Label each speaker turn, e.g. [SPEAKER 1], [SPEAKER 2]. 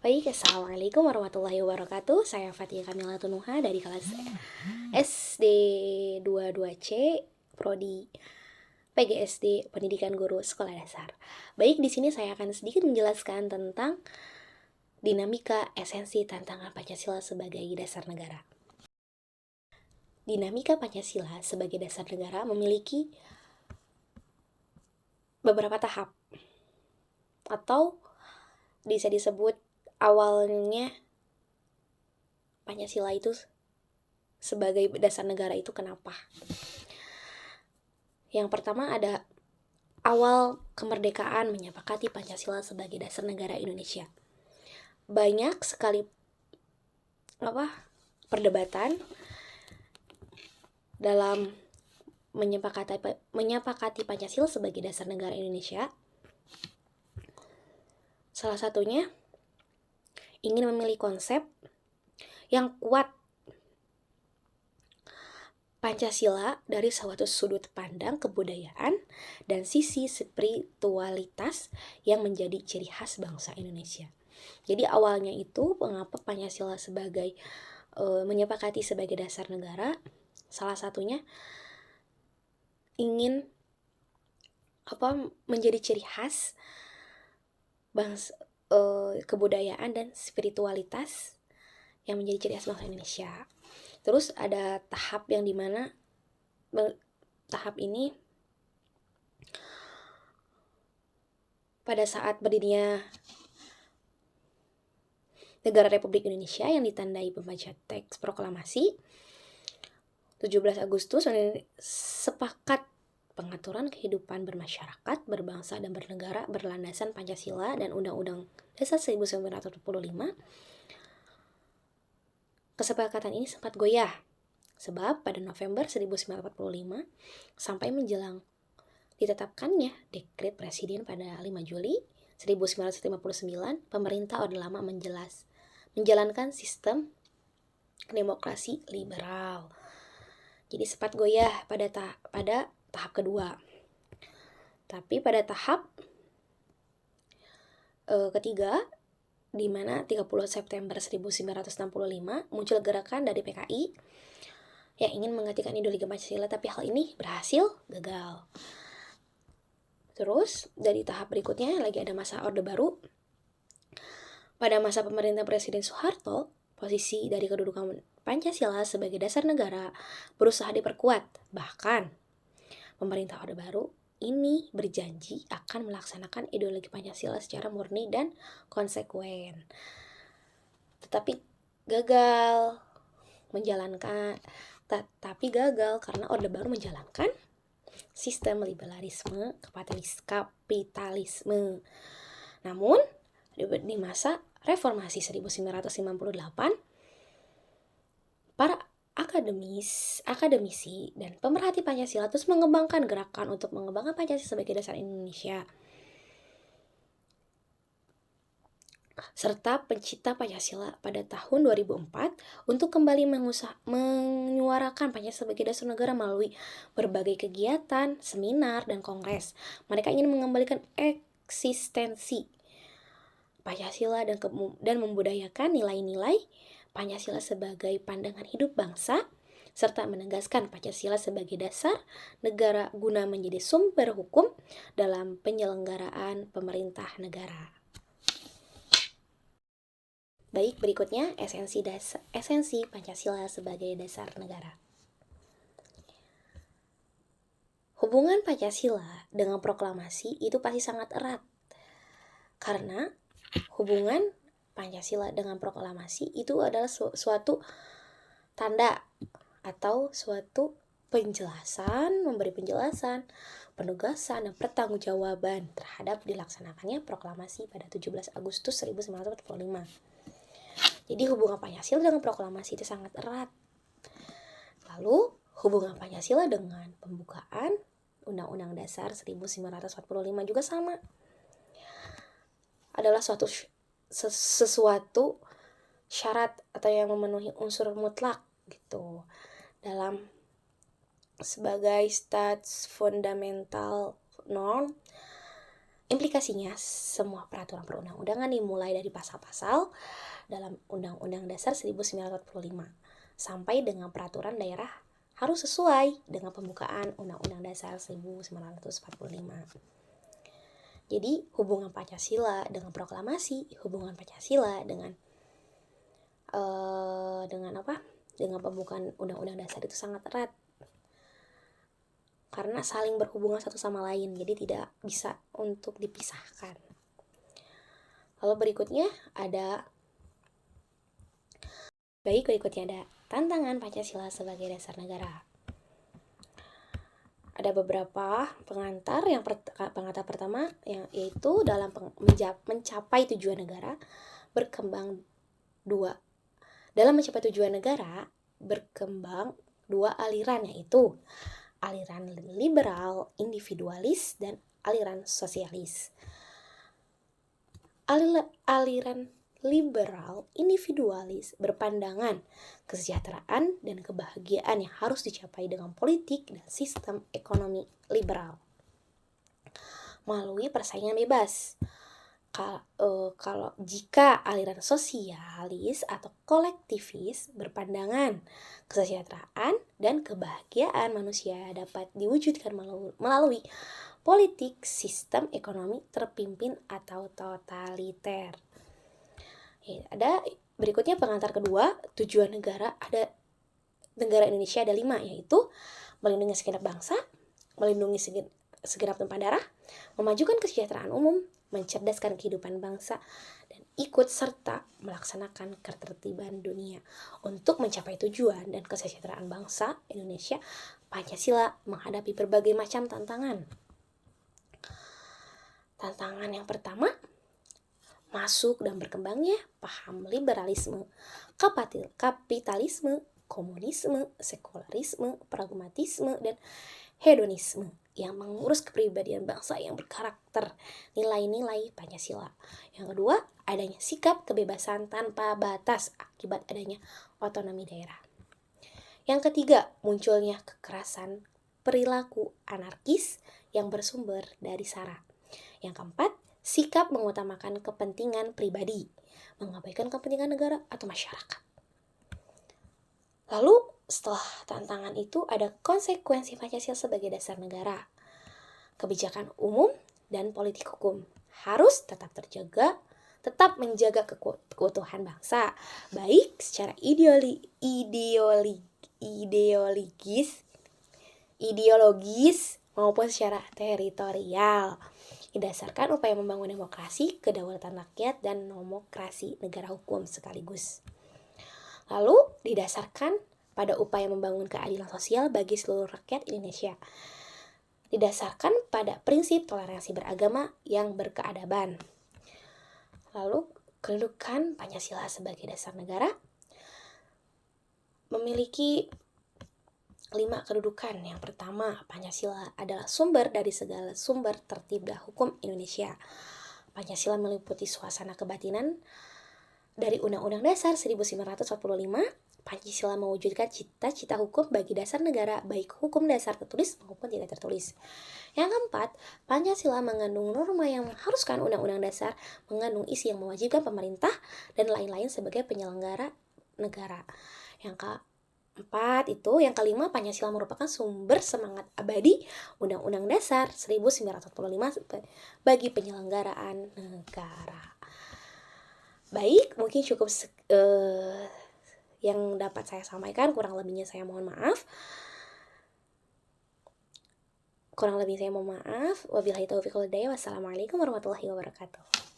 [SPEAKER 1] Baik, Assalamualaikum warahmatullahi wabarakatuh. Saya Fatia Kamila Tunuha dari kelas SD 22C, Prodi PGSD Pendidikan Guru Sekolah Dasar. Baik, di sini saya akan sedikit menjelaskan tentang dinamika esensi tantangan Pancasila sebagai dasar negara. Dinamika Pancasila sebagai dasar negara memiliki beberapa tahap, atau bisa disebut awalnya Pancasila itu sebagai dasar negara itu kenapa? Yang pertama ada awal kemerdekaan menyepakati Pancasila sebagai dasar negara Indonesia. Banyak sekali perdebatan dalam menyepakati Pancasila sebagai dasar negara Indonesia. Salah satunya ingin memilih konsep yang kuat Pancasila dari suatu sudut pandang kebudayaan dan sisi spiritualitas yang menjadi ciri khas bangsa Indonesia. Jadi awalnya itu mengapa Pancasila sebagai menyepakati sebagai dasar negara, salah satunya ingin menjadi ciri khas bangsa, kebudayaan dan spiritualitas yang menjadi ciri khas bangsa Indonesia. Terus ada tahap yang dimana tahap ini pada saat berdirinya Negara Republik Indonesia yang ditandai pembaca teks proklamasi 17 Agustus sepakat pengaturan kehidupan bermasyarakat, berbangsa dan bernegara berlandasan Pancasila dan Undang-Undang Dasar 1945. Kesepakatan ini sempat goyah sebab pada November 1945 sampai menjelang ditetapkannya Dekret Presiden pada 5 Juli 1959, pemerintah Orde Lama menjalankan sistem demokrasi liberal. Jadi sempat goyah pada tahap kedua. Tapi pada tahap ketiga, di mana 30 September 1965 muncul gerakan dari PKI yang ingin menggantikan ideologi Pancasila, tapi hal ini gagal. Terus dari tahap berikutnya lagi ada masa Orde Baru. Pada masa pemerintah Presiden Soeharto, posisi dari kedudukan Pancasila sebagai dasar negara berusaha diperkuat. Bahkan pemerintah Orde Baru ini berjanji akan melaksanakan ideologi Pancasila secara murni dan konsekuen. Tetapi gagal karena Orde Baru menjalankan sistem liberalisme kapitalisme. Namun di masa Reformasi 1998, para akademisi dan pemerhati Pancasila terus mengembangkan gerakan untuk mengembangkan Pancasila sebagai dasar Indonesia, serta pencipta Pancasila pada tahun 2004 untuk kembali menyuarakan Pancasila sebagai dasar negara melalui berbagai kegiatan, seminar, dan kongres. Mereka ingin mengembalikan eksistensi Pancasila dan membudayakan nilai-nilai Pancasila sebagai pandangan hidup bangsa, serta menegaskan Pancasila sebagai dasar negara guna menjadi sumber hukum dalam penyelenggaraan pemerintah negara. Baik, berikutnya esensi Pancasila sebagai dasar negara. Hubungan Pancasila dengan proklamasi itu pasti sangat erat, karena hubungan Pancasila dengan proklamasi itu adalah suatu tanda atau suatu memberi penjelasan, penugasan, dan pertanggungjawaban terhadap dilaksanakannya proklamasi pada 17 Agustus 1945. Jadi hubungan Pancasila dengan proklamasi itu sangat erat. Lalu hubungan Pancasila dengan pembukaan Undang-Undang Dasar 1945 juga sama. Adalah sesuatu syarat atau yang memenuhi unsur mutlak gitu dalam sebagai stats fundamental norm Implikasinya, semua peraturan perundang-undangan dimulai dari pasal-pasal dalam Undang-Undang Dasar 1945 sampai dengan peraturan daerah harus sesuai dengan pembukaan Undang-Undang Dasar 1945. Jadi, hubungan Pancasila dengan proklamasi, hubungan Pancasila dengan dengan pembukaan Undang-Undang Dasar itu sangat erat. Karena saling berhubungan satu sama lain, jadi tidak bisa untuk dipisahkan. Lalu berikutnya ada tantangan Pancasila sebagai dasar negara. Ada beberapa pengantar. Pengantar pertama yaitu dalam mencapai tujuan negara berkembang dua aliran, yaitu aliran liberal individualis dan aliran sosialis. Aliran liberal individualis berpandangan kesejahteraan dan kebahagiaan yang harus dicapai dengan politik dan sistem ekonomi liberal melalui persaingan bebas. Jika aliran sosialis atau kolektivis berpandangan kesejahteraan dan kebahagiaan manusia dapat diwujudkan melalui politik sistem ekonomi terpimpin atau totaliter. Ada berikutnya pengantar kedua, tujuan negara Indonesia ada 5, yaitu melindungi segenap bangsa, melindungi segenap tumpah darah, memajukan kesejahteraan umum, mencerdaskan kehidupan bangsa, dan ikut serta melaksanakan ketertiban dunia. Untuk mencapai tujuan dan kesejahteraan bangsa Indonesia, Pancasila menghadapi berbagai macam tantangan. Tantangan yang pertama, masuk dan berkembangnya paham liberalisme, kapitalisme, komunisme, sekularisme, pragmatisme, dan hedonisme yang mengurus kepribadian bangsa yang berkarakter nilai-nilai Pancasila. Yang kedua, adanya sikap kebebasan tanpa batas akibat adanya otonomi daerah. Yang ketiga, munculnya kekerasan perilaku anarkis yang bersumber dari SARA. Yang keempat, sikap mengutamakan kepentingan pribadi, mengabaikan kepentingan negara atau masyarakat. Lalu, setelah tantangan itu ada konsekuensi Pancasila sebagai dasar negara. Kebijakan umum dan politik hukum harus tetap menjaga keutuhan bangsa, baik secara ideologis maupun secara teritorial, didasarkan upaya membangun demokrasi, kedaulatan rakyat, dan demokrasi negara hukum sekaligus. Lalu didasarkan pada upaya membangun keadilan sosial bagi seluruh rakyat Indonesia, didasarkan pada prinsip toleransi beragama yang berkeadaban. Lalu kedudukan Pancasila sebagai dasar negara memiliki 5 kedudukan. Yang pertama, Pancasila adalah sumber dari segala sumber tertib dan hukum Indonesia. Pancasila meliputi suasana kebatinan dari Undang-Undang Dasar 1945. Pancasila mewujudkan cita-cita hukum bagi dasar negara, baik hukum dasar tertulis maupun tidak tertulis. Yang keempat, Pancasila mengandung norma yang mengharuskan Undang-Undang Dasar, mengandung isi yang mewajibkan pemerintah dan lain-lain sebagai penyelenggara negara. Yang kelima, Pancasila merupakan sumber semangat abadi Undang-Undang Dasar 1945 bagi penyelenggaraan negara. Baik, mungkin cukup yang dapat saya sampaikan. Kurang lebihnya saya mohon maaf. Wabillahi taufiq wal hidayah. Wassalamualaikum warahmatullahi wabarakatuh.